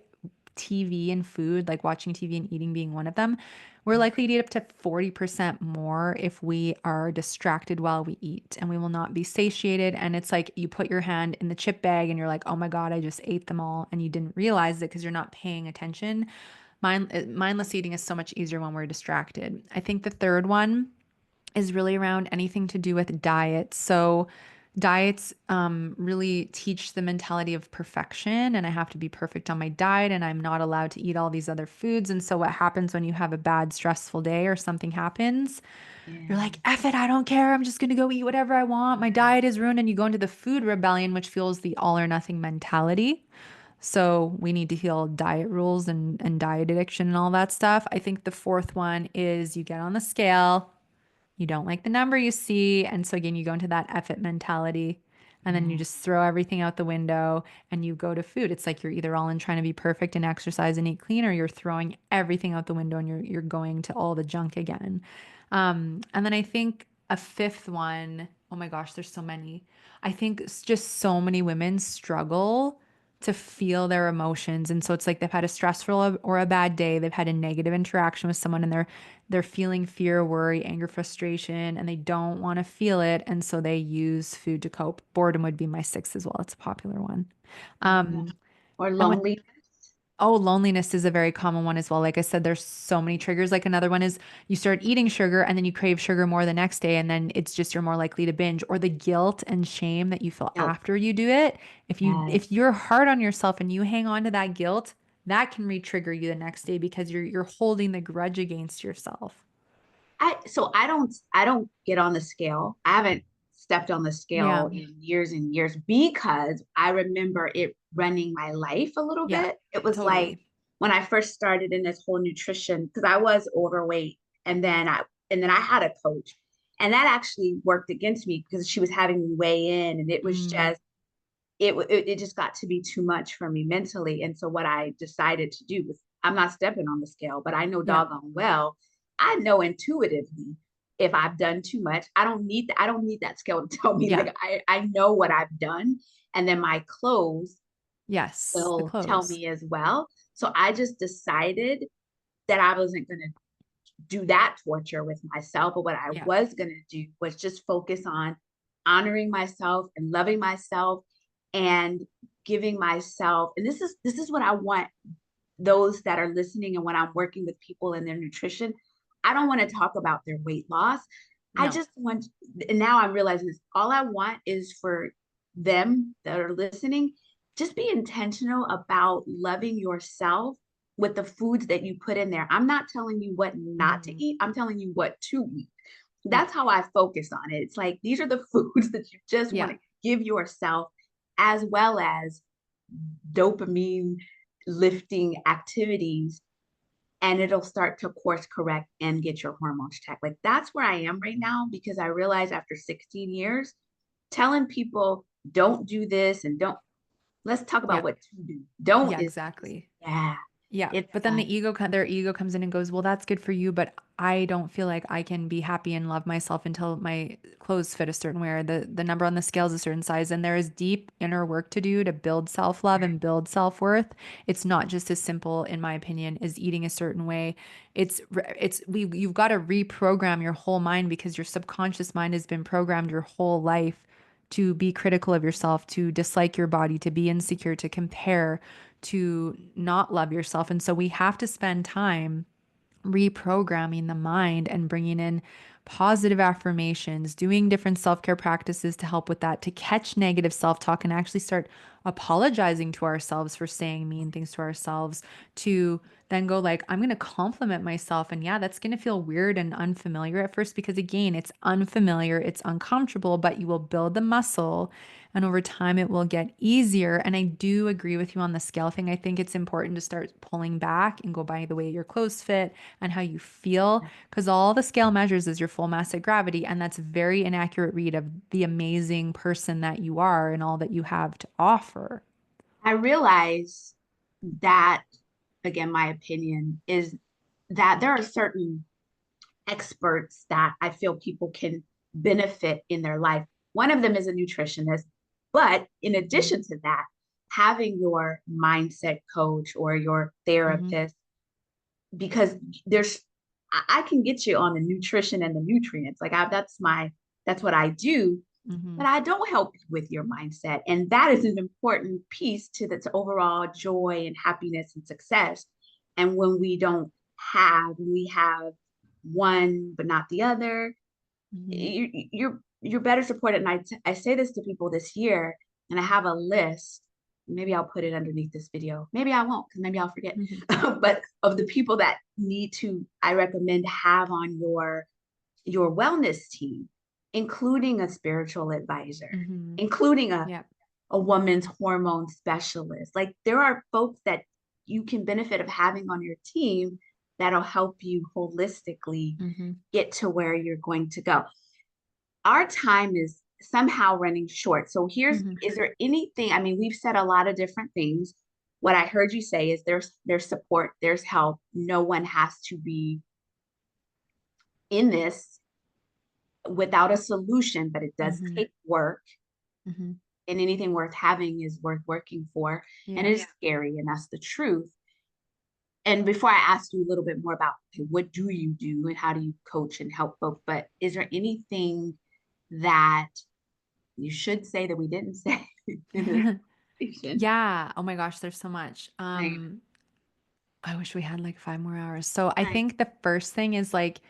TV and food, like watching TV and eating being one of them. We're likely to eat up to 40% more if we are distracted while we eat, and we will not be satiated. And it's like you put your hand in the chip bag and you're like, oh my God, I just ate them all. And you didn't realize it because you're not paying attention. Mindless eating is so much easier when we're distracted. I think the third one is really around anything to do with diet. So diets really teach the mentality of perfection, and I have to be perfect on my diet, and I'm not allowed to eat all these other foods. And so what happens when you have a bad, stressful day or something happens? You're Yeah. like, F it, I don't care. I'm just gonna go eat whatever I want. My diet is ruined, and you go into the food rebellion, which fuels the all or nothing mentality. So we need to heal diet rules and diet addiction and all that stuff. I think the fourth one is you get on the scale, you don't like the number you see. And so again, you go into that effort mentality and then you Yeah. just throw everything out the window and you go to food. It's like you're either all in trying to be perfect and exercise and eat clean, or you're throwing everything out the window and you're going to all the junk again. And then I think a fifth one, oh my gosh, there's so many. I think it's just so many women struggle to feel their emotions. And so it's like they've had a stressful or a bad day, they've had a negative interaction with someone, and they're feeling fear, worry, anger, frustration, and they don't want to feel it. And so they use food to cope. Boredom would be my sixth as well. It's a popular one. Yeah. Um, Or and when loneliness. Oh, loneliness is a very common one as well. Like I said, there's so many triggers. Like another one is you start eating sugar and then you crave sugar more the next day, and then it's just you're more likely to binge, or the guilt and shame that you feel Guilt. after you do it. Yes. If you're hard on yourself and you hang on to that guilt, that can re-trigger you the next day because you're holding the grudge against yourself. I don't get on the scale. I haven't stepped on the Yeah. scale in years and years, because I remember it running my life a little Yeah. bit. It was like Totally. when I first started in this whole nutrition, because I was overweight, and then I had a coach, and that actually worked against me because she was having me weigh in, and it was Mm, just it just got to be too much for me mentally. And so what I decided to do was, I'm not stepping on the scale, but I know yeah. doggone well, I know intuitively if I've done too much. I don't need that scale to tell me. Yeah. Like I know what I've done. And then my clothes Yes. The will tell clothes. me as well. So I just decided that I wasn't going to do that torture with myself. But what I Yeah. was going to do was just focus on honoring myself and loving myself, and giving myself, and this is what I want those that are listening, and when I'm working with people in their nutrition, I don't want to talk about their weight loss. I No. just want, and now I'm realizing this, all I want is for them that are listening, just be intentional about loving yourself with the foods that you put in there. I'm not telling you what not to Mhm. eat, I'm telling you what to eat. Yeah. That's how I focus on it. It's like these are the foods that you just want Yeah. to give yourself, as well as dopamine lifting activities, and it'll start to course correct and get your hormones checked. Like that's where I am right now, because I realize after 16 years, telling people don't do this and don't, let's talk about Yeah. what to do. Don't Yeah, is, exactly. yeah, Yeah, it's but then their ego comes in and goes, "Well, that's good for you, but I don't feel like I can be happy and love myself until my clothes fit a certain way, or the number on the scale is a certain size." And there is deep inner work to do to build self-love and build self-worth. It's not just as simple, in my opinion, as eating a certain way. You've got to reprogram your whole mind, because your subconscious mind has been programmed your whole life to be critical of yourself, to dislike your body, to be insecure, to compare, to not love yourself. And so we have to spend time reprogramming the mind and bringing in positive affirmations, doing different self care practices to help with that, to catch negative self talk and actually start apologizing to ourselves for saying mean things to ourselves, to then go like, I'm going to compliment myself. And yeah, that's going to feel weird and unfamiliar at first, because again, it's unfamiliar, it's uncomfortable, but you will build the muscle and over time it will get easier. And I do agree with you on the scale thing. I think it's important to start pulling back and go by the way your clothes fit and how you feel, because all the scale measures is your full mass at gravity. And that's a very inaccurate read of the amazing person that you are and all that you have to offer. I realize that, again, my opinion is that there are certain experts that I feel people can benefit in their life. One of them is a nutritionist, but in addition to that, having your mindset coach or your Mm-hmm. therapist, because there's, I can get you on the nutrition and the nutrients. Like that's what I do, Mm-hmm. but I don't help you with your mindset. And that is an important piece to the overall joy and happiness and success. And when we have one but not the other, Mm-hmm. you're better supported. And I say this to people this year, and I have a list. Maybe I'll put it underneath this video. Maybe I won't, because maybe I'll forget. Mm-hmm. But of the people that I recommend have on your wellness team, including a spiritual advisor, Mm-hmm. including Yeah. a woman's hormone specialist. Like there are folks that you can benefit of having on your team that'll help you holistically Mm-hmm. get to where you're going to go. Our time is somehow running short. So Mm-hmm. is there anything? I mean, we've said a lot of different things. What I heard you say is there's support, there's help. No one has to be in this without a solution, but it does Mm-hmm. take work. Mm-hmm. And anything worth having is worth working for. And Yeah. it's scary, and that's the truth. And before I ask you a little bit more about, okay, what do you do and how do you coach and help folks, but is there anything that you should say that we didn't say in this conversation? Yeah. Oh my gosh, there's so much. I, I wish we had like 5 more hours. So I I, think the first thing is like,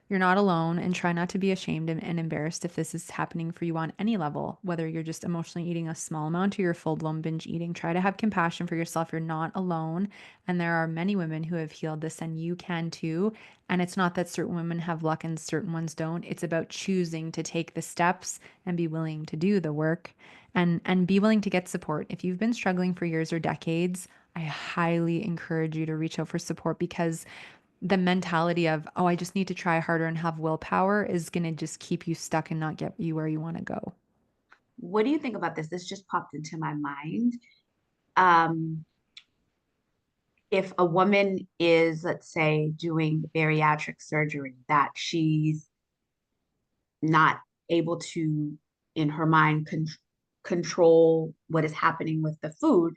you're not alone, and try not to be ashamed and embarrassed if this is happening for you on any level, whether you're just emotionally eating a small amount or you're full-blown binge eating. Try to have compassion for yourself. You're not alone. And there are many women who have healed this, and you can too. And it's not that certain women have luck and certain ones don't. It's about choosing to take the steps and be willing to do the work, and be willing to get support. If you've been struggling for years or decades, I highly encourage you to reach out for support, because the mentality of, oh, I just need to try harder and have willpower is going to just keep you stuck and not get you where you want to go. what do you think about this? This just popped into my mind. Um, if a woman is, let's say, doing bariatric surgery, that she's not able to, in her mind, control what is happening with the food.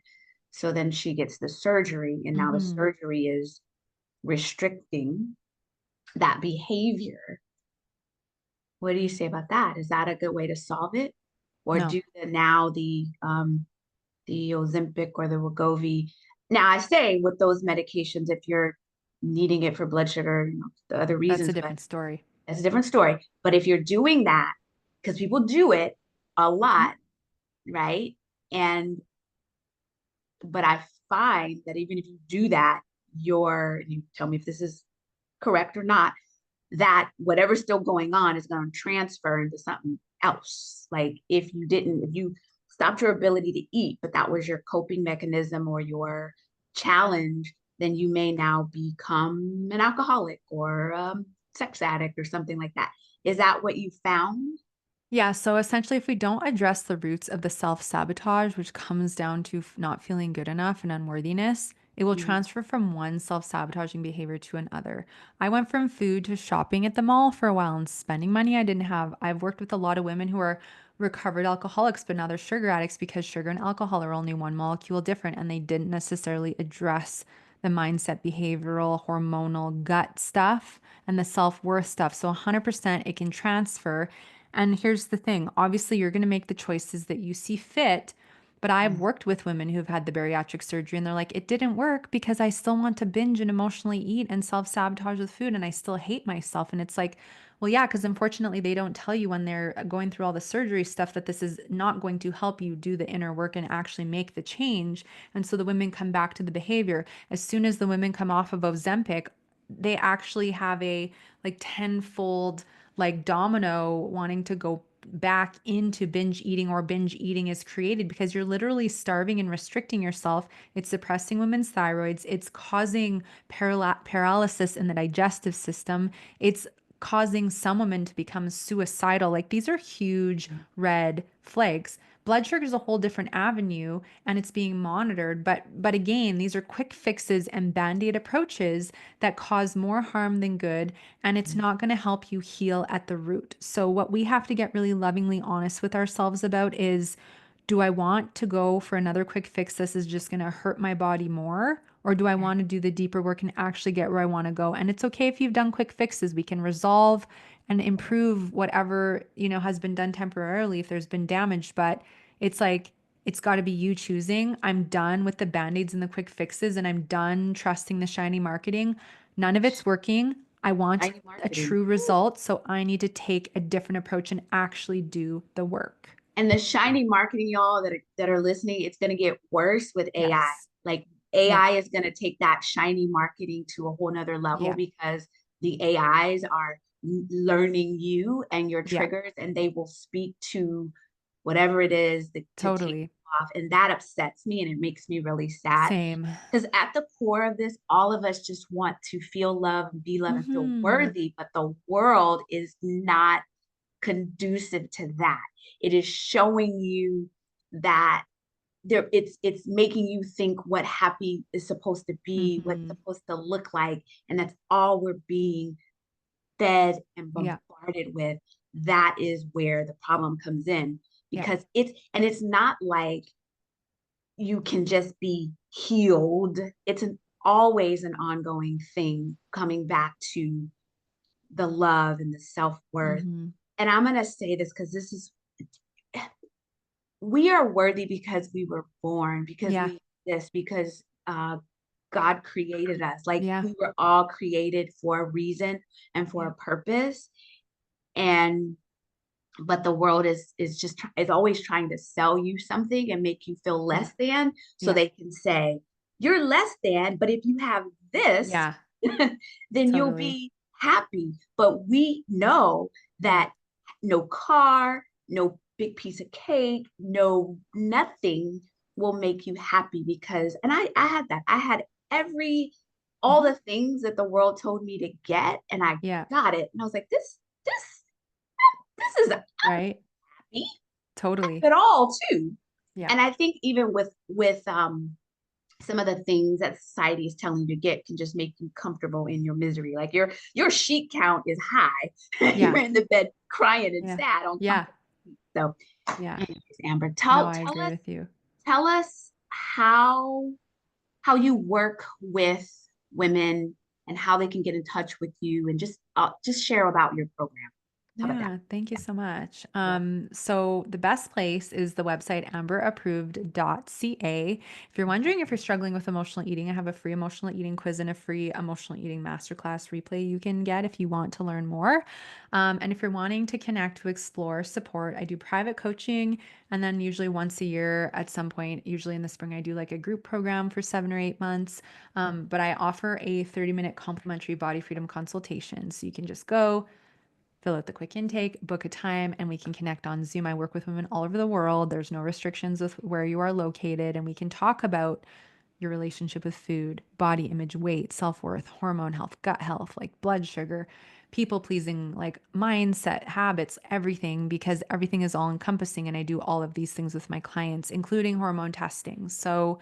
So then she gets the surgery, and now the Mm-hmm. surgery is restricting that behavior. What do you say about that? Is that a good way to solve it? Or No, do the Ozempic or the Wegovy? Now I say with those medications, if you're needing it for blood sugar, the other that's a reasons, but different story. that's a different story. But if you're doing that, because people do it a Mhm. lot, right? And but I find that even if you do that, you tell me if this is correct or not, that whatever's still going on is going to transfer into something else. Like if you stopped your ability to eat, but that was your coping mechanism or your challenge, then you may now become an alcoholic or sex addict or something like that. Is that what you found? Yeah, so essentially, if we don't address the roots of the self-sabotage, which comes down to not feeling good enough and unworthiness, it will Mm, transfer from one self-sabotaging behavior to another. I went from food to shopping at the mall for a while and spending money I didn't have. I've worked with a lot of women who are recovered alcoholics, but now they're sugar addicts because sugar and alcohol are only one molecule different, and they didn't necessarily address the mindset, behavioral, hormonal, gut stuff, and the self-worth stuff. So 100% it can transfer. And here's the thing, obviously, you're going to make the choices that you see fit. But I've mm, worked with women who've had the bariatric surgery and they're like, it didn't work because I still want to binge and emotionally eat and self sabotage with food and I still hate myself. And it's like, well, yeah, because unfortunately, they don't tell you when they're going through all the surgery stuff that this is not going to help you do the inner work and actually make the change. And so the women come back to the behavior. As soon as the women come off of Ozempic, they actually have a like tenfold like domino wanting to go back into binge eating, or binge eating is created because you're literally starving and restricting yourself. It's suppressing women's thyroids. It's causing paralysis in the digestive system. It's causing some women to become suicidal. Like these are huge mm, red flags. Blood sugar is a whole different avenue and it's being monitored. But again, these are quick fixes and band-aid approaches that cause more harm than good, and it's mm. not going to help you heal at the root. So what we have to get really lovingly honest with ourselves about is, do I want to go for another quick fix this is just going to hurt my body more? Or do I Yeah. want to do the deeper work and actually get where I want to go? And it's okay if you've done quick fixes. We can resolve and improve whatever, has been done temporarily if there's been damage. But it's like, it's got to be you choosing. I'm done with the band-aids and the quick fixes, and I'm done trusting the shiny marketing. None of it's working. I want Shiny a marketing. true Woo. result. So I need to take a different approach and actually do the work. And the shiny marketing, y'all that are listening, it's gonna get worse with AI. Yes. Like Yeah. AI is gonna take that shiny marketing to a whole nother level Yeah. because the AIs are learning you and your Yeah. triggers, and they will speak to whatever it is that, to take Totally. you off. And that upsets me and it makes me really sad. Same. Because at the core of this, all of us just want to feel love and be loved and feel Hmm. worthy, but the world is not conducive to that. It is showing you that it's making you think what happy is supposed to be, what's Hmm. supposed to look like, and that's all we're being fed and Yeah. bombarded with. That is where the problem comes in, Yeah. because it's not like you can just be healed. It's always an ongoing thing, coming back to the love and the self-worth. Hmm. And I'm going to say this because this is, we are worthy because we were born, because Yeah. we exist, because God created us. Like Yeah. we were all created for a reason and for Yeah. a purpose. And but the world is always trying to sell you something and make you feel Yeah. less than, so Yeah. they can say you're less than, but if you have this, Yeah. then you'll Totally. be happy. But we know Yeah. that no car, no big piece of cake, no nothing will make you happy. Because and I had that. I had every all Hmm. the things that the world told me to get, and I Yeah. got it. And I was like, this is Right. happy Totally. at all too. Yeah. And I think even with some of the things that society is telling you to get can just make you comfortable in your misery. Like your sheet count is high. You're Yeah. in the bed crying and Yeah. sad on Yeah. comfort. So Yeah. anyways, Amber, No, tell I tell agree us with you. tell us how you work with women and how they can get in touch with you, and just share about your program. How about that? Yeah, thank you so much. Yeah. So the best place is the website amberapproved.ca. If you're wondering if you're struggling with emotional eating, I have a free emotional eating quiz and a free emotional eating masterclass replay you can get if you want to learn more. And if you're wanting to connect to explore support, I do private coaching, and then usually once a year at some point, usually in the spring, I do like a group program for 7 or 8 months. But I offer a 30-minute complimentary body freedom consultation. So you can just go fill out the quick intake, book a time, and we can connect on Zoom. I work with women all over the world. There's no restrictions with where you are located, and we can talk about your relationship with food, body image, weight, self worth, hormone health, gut health, like blood sugar, people pleasing, like mindset, habits, everything, because everything is all encompassing. And I do all of these things with my clients, including hormone testing. So,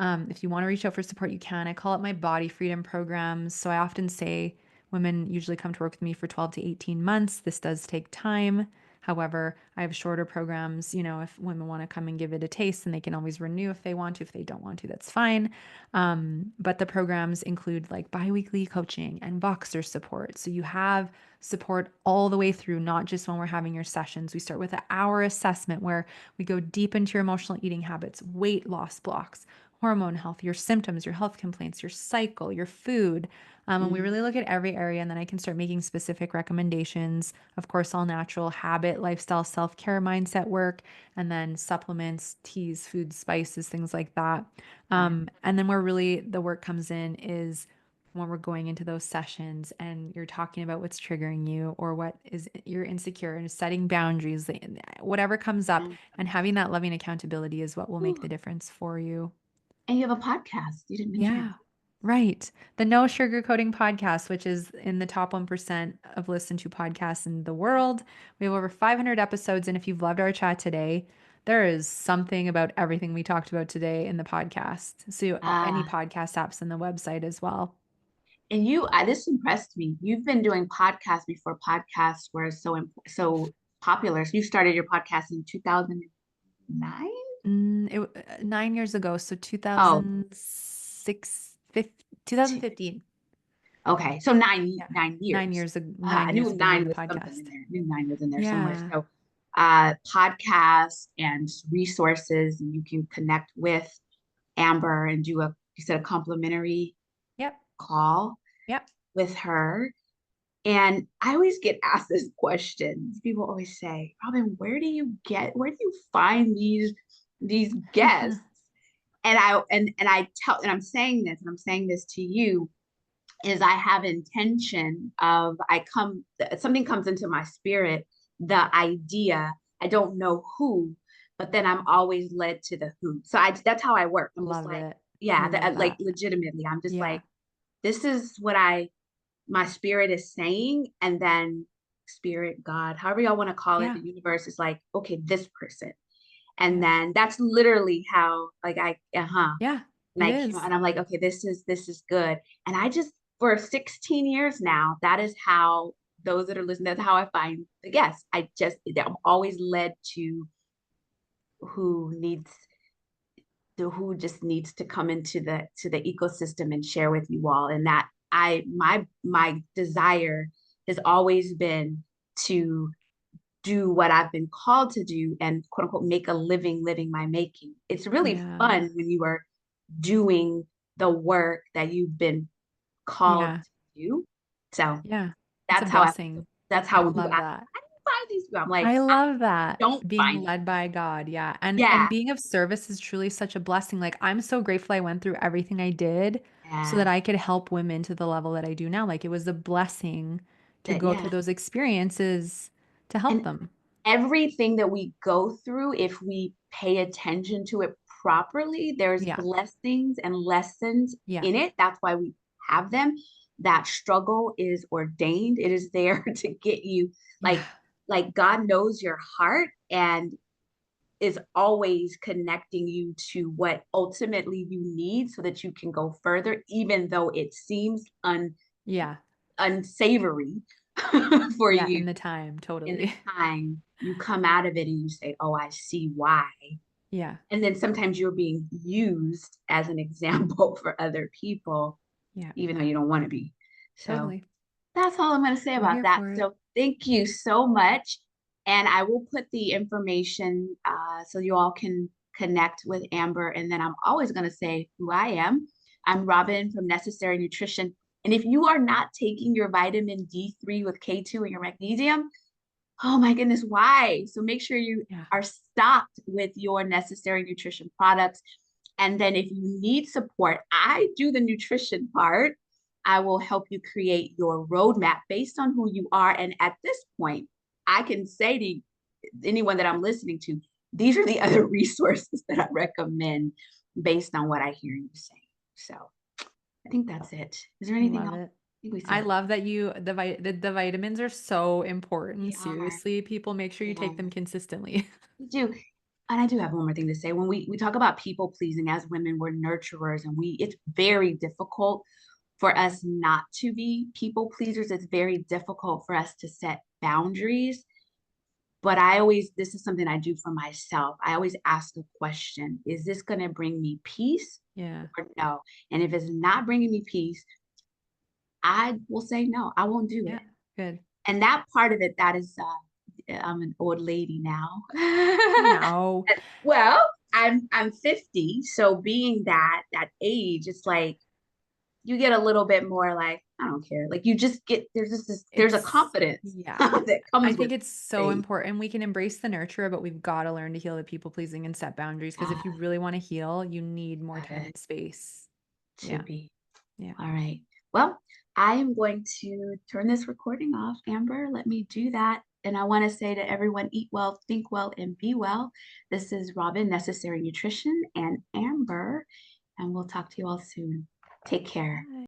if you want to reach out for support, you can. I call it my body freedom programs. So I often say women usually come to work with me for 12 to 18 months. This does take time. However, I have shorter programs. If women want to come and give it a taste, and they can always renew if they want to. If they don't want to, that's fine. But the programs include like biweekly coaching and Voxer support. So you have support all the way through, not just when we're having your sessions. We start with an hour assessment where we go deep into your emotional eating habits, weight loss blocks, hormone health, your symptoms, your health complaints, your cycle, your food. And we Mm. really look at every area, and then I can start making specific recommendations. Of course, all natural habit, lifestyle, self care, mindset work, and then supplements, teas, foods, spices, things like that. Yeah. And then where really the work comes in is when we're going into those sessions and you're talking about what's triggering you or what is you're insecure and setting boundaries, whatever comes up, and having that loving accountability is what will make the Ooh. difference for you. And you have a podcast. You didn't mention it. Yeah. Right. The No Sugarcoating podcast, which is in the top 1% of listened to podcasts in the world. We have over 500 episodes. And if you've loved our chat today, there is something about everything we talked about today in the podcast. So, any Ah, podcast apps and the website as well. and this impressed me. You've been doing podcasts before podcasts were so popular. So you started your podcast in 2009? 9 years ago. So Oh, 2015. okay. So Yeah. 9 years. 9 I years knew of doing nine the was something in podcast. there. I knew nine was in there somewhere. Yeah. So, podcasts and resources, and you can connect with Amber and you said a complimentary Yep. call Yep. with her. And I always get asked this question. People always say, Robin, where do you find these guests? And I'm saying this, and I'm saying this to you, is I have intention of something comes into my spirit, the idea, I don't know who, but then I'm always led to the who. So that's how I work. I'm just Love like, it. I yeah, love like that. legitimately, I'm just Yeah. like, this is what my spirit is saying, and then spirit, God, however y'all want to call it, Yeah. the universe is like, okay, this person. And Yeah. then that's literally how, like, Yeah. and It I came is. and I'm like, okay, this is good. And I just, for 16 years now, that is how those that are listening, that's how I find the guests. I'm always led to who needs who just needs to come into the ecosystem and share with you all. And that my desire has always been to do what I've been called to do and quote unquote make a living my making. It's really Yeah. fun when you are doing the work that you've been called Yeah. to do. So Yeah. It's a that's how I feel. blessing. That's I how when people love ask, that. how do you find these people? I'm like, I I love that. don't Being find them. led by God. Yeah. And Yeah. being of service is truly such a blessing. Like I'm so grateful I went through everything I did so Yeah. that I could help women to the level that I do now. Like it was a blessing to That go through yeah. those experiences to help And them. everything that we go through, if we pay attention to it properly, there's Yeah. blessings and lessons Yeah. in it. That's why we have them. That struggle is ordained. It is there to get you, Yeah. like God knows your heart and is always connecting you to what ultimately you need so that you can go further, even though it seems Yeah. unsavory for Yeah. you In the time. in the Totally. time. You come out of it and you say, oh, I see why. Yeah. And then sometimes you're being used as an example for other people, Yeah. even though you don't want to be. So Totally. that's all I'm going to say We're about here that. for it. So thank you so much. And I will put the information so you all can connect with Amber. And then I'm always going to say who I am. I'm Robin from Necessary Nutrition. And if you are not taking your vitamin D3 with K2 and your magnesium, oh my goodness, why? So make sure you Yeah. are stocked with your Necessary Nutrition products. And then if you need support, I do the nutrition part. I will help you create your roadmap based on who you are. And at this point, I can say to anyone that I'm listening to, these are the other resources that I recommend based on what I hear you say. So I think that's it. Is there anything Love else? it. I think we I said it. love that the vitamins are so They important. are. Seriously, people make sure you Yeah, take them consistently. we do. And I do have one more thing to say. When we talk about people pleasing as women, we're nurturers, and it's very difficult for us not to be people pleasers. It's very difficult for us to set boundaries. But this is something I do for myself. I always ask a question: is this going to bring me peace Yeah. or no? And if it's not bringing me peace, I will say no, I won't do Yeah. it. Good. And that part of it, that is, I'm an old lady now. No, Well, I'm 50, so being that age, it's like you get a little bit more like, I don't care. Like you just get there's a it's confidence yeah. that I comes think with it's so age. important. We can embrace the nurturer, but we've got to learn to heal the people pleasing and set boundaries because if you really want to heal, you need more Got time it. and space. To Yeah. be. Yeah. All right. Well, I am going to turn this recording off. Amber, let me do that. And I want to say to everyone, eat well, think well, and be well. This is Robin, Necessary Nutrition, and Amber, and we'll talk to you all soon. Take care. Bye.